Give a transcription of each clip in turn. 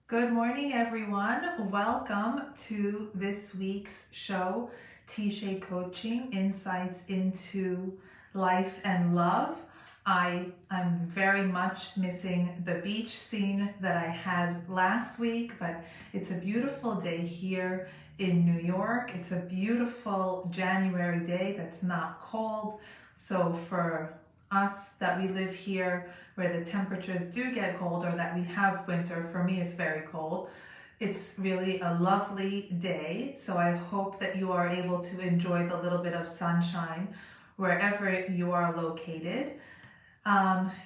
Good morning, everyone. Welcome to this week's show, TShay Coaching, Insights into Life and Love. I'm very much missing the beach scene that I had last week, but it's a beautiful day here in New York. It's a beautiful January day that's not cold. So for us that we live here where the temperatures do get cold or that we have winter, for me it's very cold. It's really a lovely day, so I hope that you are able to enjoy the little bit of sunshine wherever you are located.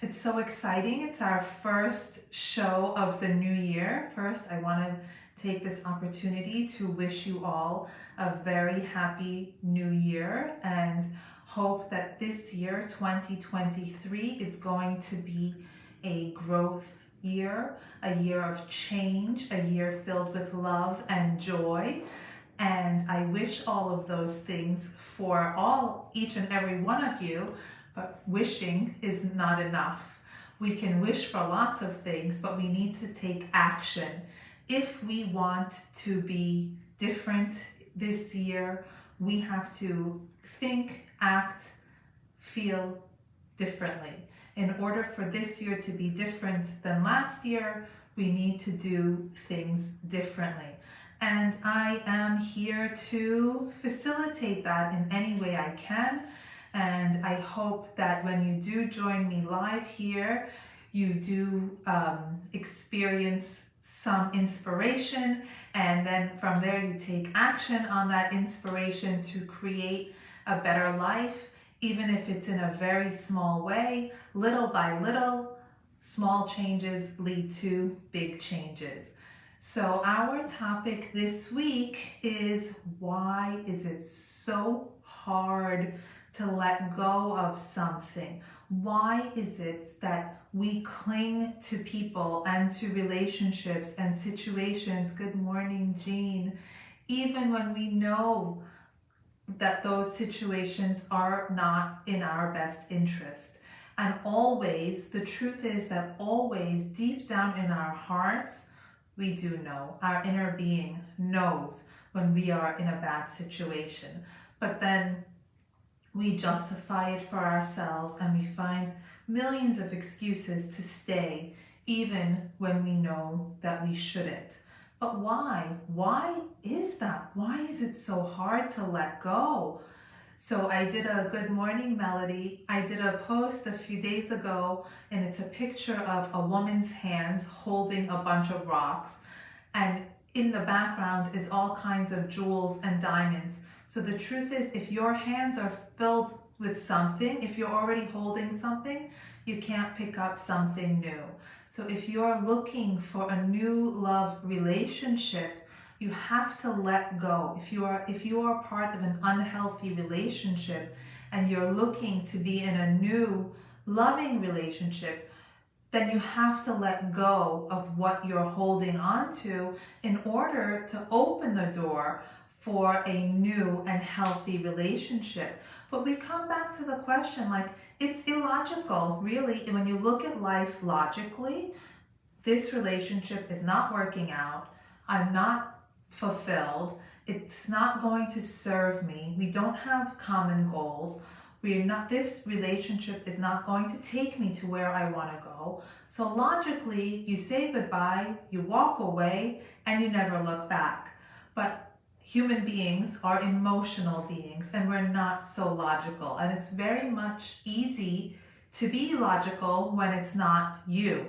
It's so exciting. It's our first show of the new year. First, I want to take this opportunity to wish you all a very happy new year and hope that this year, 2023, is going to be a growth year, a year of change, a year filled with love and joy. And I wish all of those things for each and every one of you, but wishing is not enough. We can wish for lots of things, but we need to take action. If we want to be different this year, we have to think, act, feel differently. In order for this year to be different than last year, we need to do things differently. And I am here to facilitate that in any way I can. And I hope that when you do join me live here, you do experience some inspiration, and then from there you take action on that inspiration to create a better life, even if it's in a very small way. Little by little, small changes lead to big changes. So our topic this week is, why is it so hard to let go of something? Why is it that we cling to people and to relationships and situations? Good morning, Jean. Even when we know that those situations are not in our best interest. And always, the truth is that always, deep down in our hearts, we do know. Our inner being knows when we are in a bad situation. But then we justify it for ourselves and we find millions of excuses to stay, even when we know that we shouldn't. But why? Why is that? Why is it so hard to let go? So I did a good morning melody. I did a post a few days ago, and it's a picture of a woman's hands holding a bunch of rocks. And in the background is all kinds of jewels and diamonds. So the truth is, if your hands are filled with something, if you're already holding something, you can't pick up something new. So if you're looking for a new love relationship, you have to let go. If you are part of an unhealthy relationship and you're looking to be in a new loving relationship, then you have to let go of what you're holding on to in order to open the door for a new and healthy relationship. But we come back to the question, like, it's illogical, really. When you look at life logically, this relationship is not working out. I'm not fulfilled. It's not going to serve me. We don't have common goals. This relationship is not going to take me to where I want to go. So logically, you say goodbye, you walk away, and you never look back. But human beings are emotional beings, and we're not so logical. And it's very much easy to be logical when it's not you.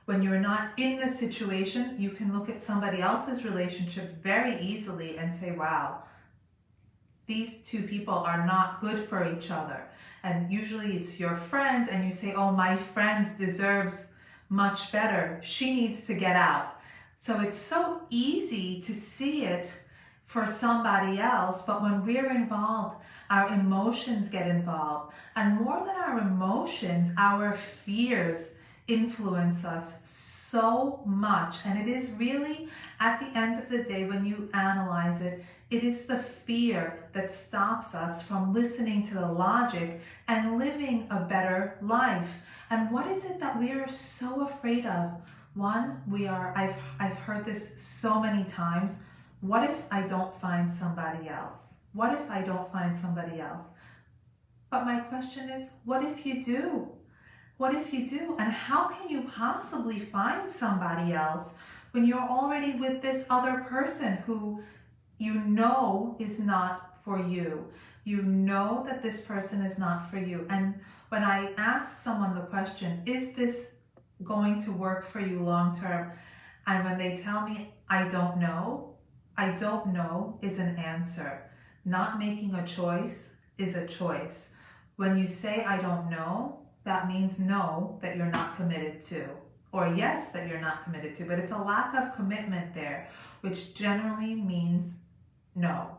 When you're not in the situation, you can look at somebody else's relationship very easily and say, wow, these two people are not good for each other. And usually it's your friend, and you say, oh, my friend deserves much better. She needs to get out. So it's so easy to see it for somebody else, but when we're involved, our emotions get involved. And more than our emotions, our fears influence us so much. And it is really, at the end of the day, when you analyze it, it is the fear that stops us from listening to the logic and living a better life. And what is it that we are so afraid of? One, I've heard this so many times. What if I don't find somebody else? What if I don't find somebody else? But my question is, what if you do? What if you do? And how can you possibly find somebody else when you're already with this other person who you know is not for you? You know that this person is not for you. And when I ask someone the question, is this going to work for you long term? And when they tell me, I don't know is an answer. Not making a choice is a choice. When you say, I don't know, that means no, that you're not committed to, or yes, that you're not committed to, but it's a lack of commitment there, which generally means no.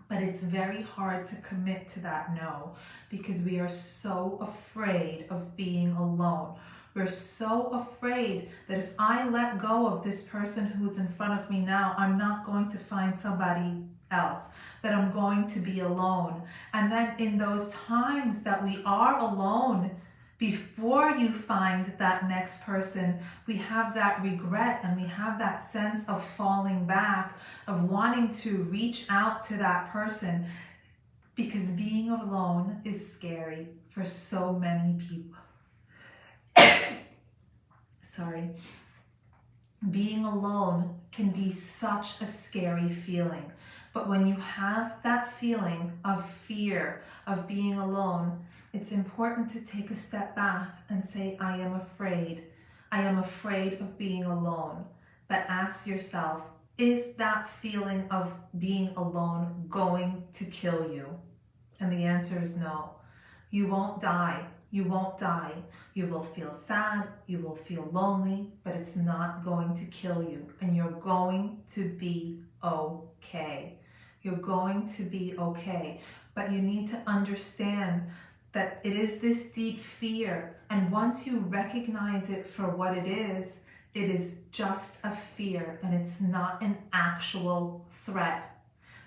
But it's very hard to commit to that no, because we are so afraid of being alone. We're so afraid that if I let go of this person who's in front of me now, I'm not going to find somebody else, that I'm going to be alone. And then in those times that we are alone, before you find that next person, we have that regret and we have that sense of falling back, of wanting to reach out to that person, because being alone is scary for so many people. Sorry. Being alone can be such a scary feeling. But when you have that feeling of fear of being alone, it's important to take a step back and say, I am afraid. I am afraid of being alone. But ask yourself, is that feeling of being alone going to kill you? And the answer is no. You won't die. You won't die. You will feel sad, you will feel lonely, but it's not going to kill you. And you're going to be okay. You're going to be okay. But you need to understand that it is this deep fear. And once you recognize it for what it is just a fear, and it's not an actual threat.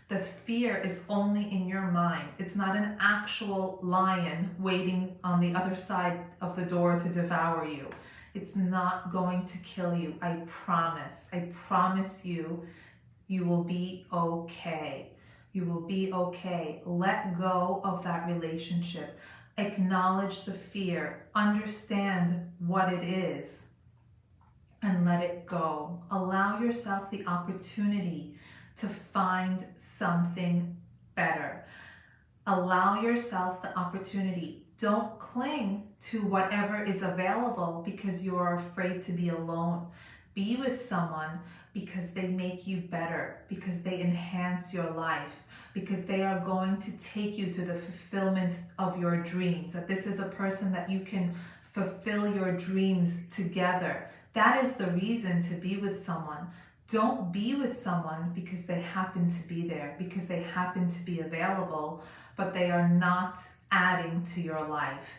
The fear is only in your mind. It's not an actual lion waiting on the other side of the door to devour you. It's not going to kill you. I promise. I promise you, you will be okay. You will be okay. Let go of that relationship. Acknowledge the fear. Understand what it is and let it go. Allow yourself the opportunity to find something better. Allow yourself the opportunity. Don't cling to whatever is available because you are afraid to be alone. Be with someone because they make you better, because they enhance your life, because they are going to take you to the fulfillment of your dreams. That this is a person that you can fulfill your dreams together. That is the reason to be with someone. Don't be with someone because they happen to be there, because they happen to be available, but they are not adding to your life.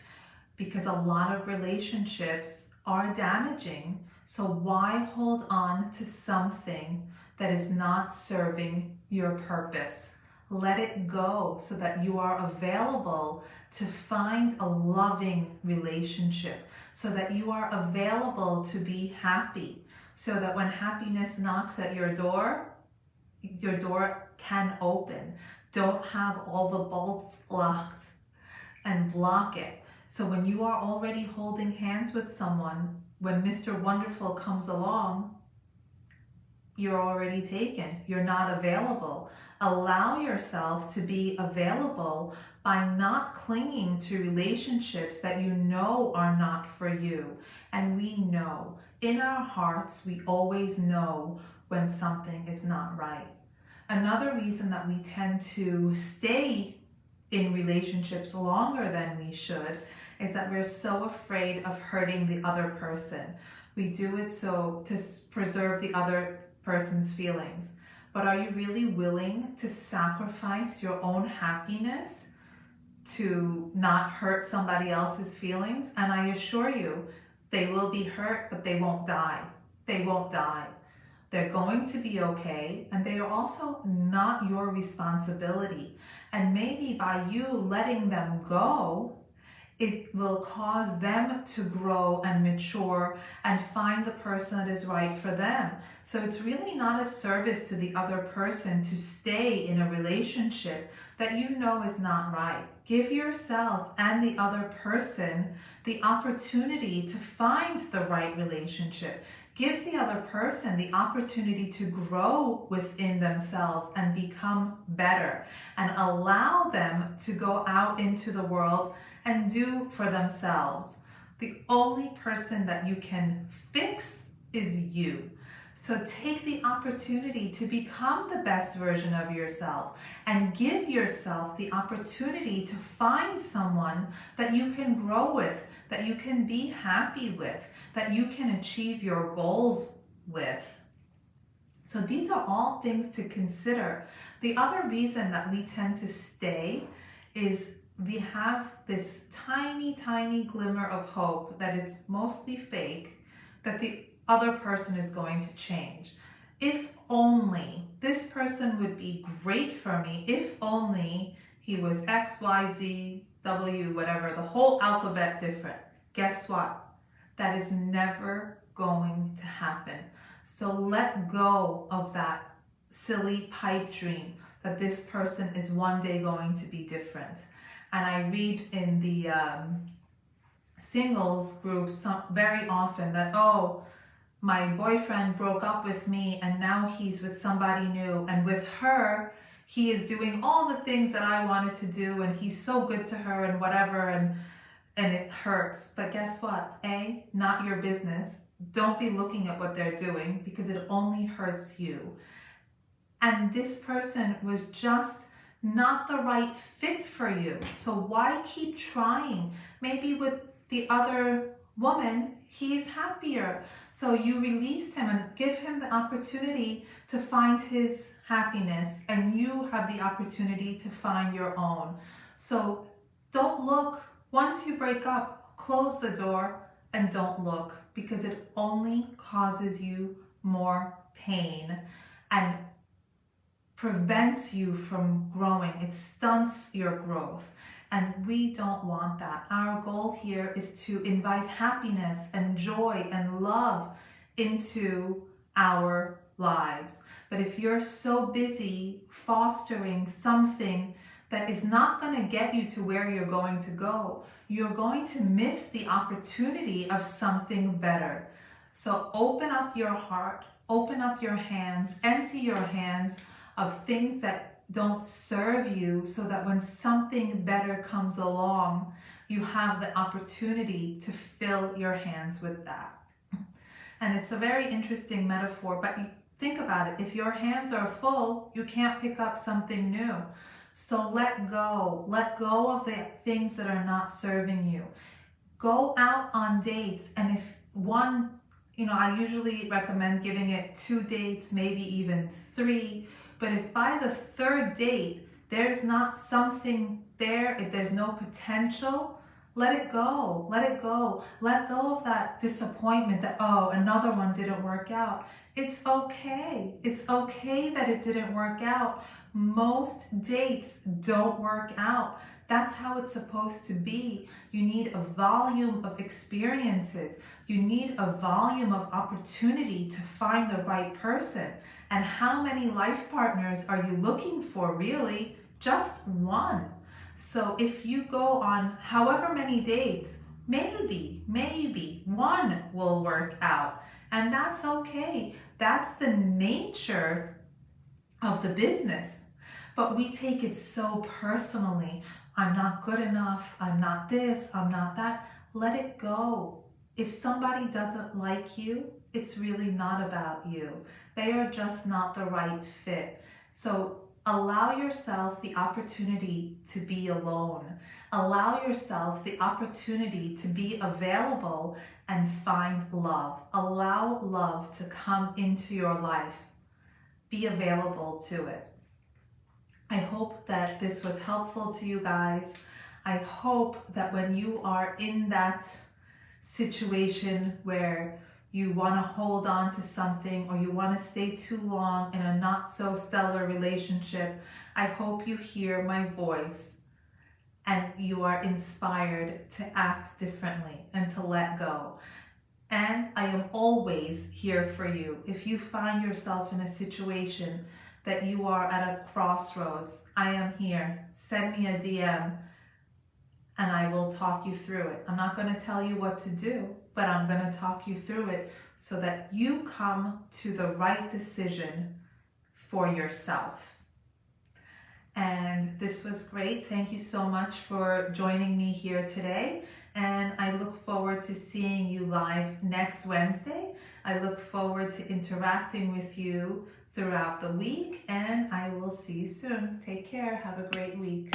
Because a lot of relationships are damaging. So why hold on to something that is not serving your purpose? Let it go so that you are available to find a loving relationship, so that you are available to be happy. So that when happiness knocks at your door can open. Don't have all the bolts locked and block it. So when you are already holding hands with someone, when Mr. Wonderful comes along, you're already taken. You're not available. Allow yourself to be available by not clinging to relationships that you know are not for you. And we know. In our hearts, we always know when something is not right. Another reason that we tend to stay in relationships longer than we should is that we're so afraid of hurting the other person. We do it so to preserve the other person's feelings. But are you really willing to sacrifice your own happiness to not hurt somebody else's feelings? And I assure you, they will be hurt, but they won't die. They won't die. They're going to be okay, and they are also not your responsibility. And maybe by you letting them go, It will cause them to grow and mature and find the person that is right for them. So it's really not a service to the other person to stay in a relationship that you know is not right. Give yourself and the other person the opportunity to find the right relationship. Give the other person the opportunity to grow within themselves and become better, and allow them to go out into the world and do for themselves. The only person that you can fix is you. So take the opportunity to become the best version of yourself and give yourself the opportunity to find someone that you can grow with, that you can be happy with, that you can achieve your goals with. So these are all things to consider. The other reason that we tend to stay is we have this tiny, tiny glimmer of hope that is mostly fake, that the other person is going to change. If only this person would be great for me, if only he was X, Y, Z, W, whatever, the whole alphabet different. Guess what? That is never going to happen. So let go of that silly pipe dream that this person is one day going to be different. And I read in the singles groups very often that, oh, my boyfriend broke up with me and now he's with somebody new, and with her he is doing all the things that I wanted to do and he's so good to her and whatever, and it hurts. But guess what? A, not your business. Don't be looking at what they're doing because it only hurts you. And this person was just not the right fit for you. So why keep trying? Maybe with the other woman, he's happier. So you release him and give him the opportunity to find his happiness, and you have the opportunity to find your own. So don't look. Once you break up, close the door and don't look, because it only causes you more pain and prevents you from growing. It stunts your growth. And we don't want that. Our goal here is to invite happiness and joy and love into our lives. But if you're so busy fostering something that is not going to get you to where you're going to go, you're going to miss the opportunity of something better. So open up your heart, open up your hands, empty your hands of things that don't serve you, so that when something better comes along, you have the opportunity to fill your hands with that. And it's a very interesting metaphor, but you think about it. If your hands are full, you can't pick up something new. So let go of the things that are not serving you. Go out on dates, and if one, I usually recommend giving it 2 dates, maybe even 3. But if by the 3rd date, there's not something there, if there's no potential, let it go. Let it go. Let go of that disappointment that, oh, another one didn't work out. It's okay. It's okay that it didn't work out. Most dates don't work out. That's how it's supposed to be. You need a volume of experiences. You need a volume of opportunity to find the right person. And how many life partners are you looking for, really? Just one. So if you go on however many dates, maybe one will work out. And that's okay. That's the nature of the business. But we take it so personally. I'm not good enough. I'm not this. I'm not that. Let it go. If somebody doesn't like you, it's really not about you. They are just not the right fit. So allow yourself the opportunity to be alone. Allow yourself the opportunity to be available and find love. Allow love to come into your life. Be available to it. I hope that this was helpful to you guys. I hope that when you are in that situation where you want to hold on to something, or you want to stay too long in a not so stellar relationship, I hope you hear my voice and you are inspired to act differently and to let go. And I am always here for you. If you find yourself in a situation that you are at a crossroads, I am here. Send me a DM and I will talk you through it. I'm not going to tell you what to do, but I'm going to talk you through it so that you come to the right decision for yourself. And this was great. Thank you so much for joining me here today. And I look forward to seeing you live next Wednesday. I look forward to interacting with you throughout the week, and I will see you soon. Take care. Have a great week.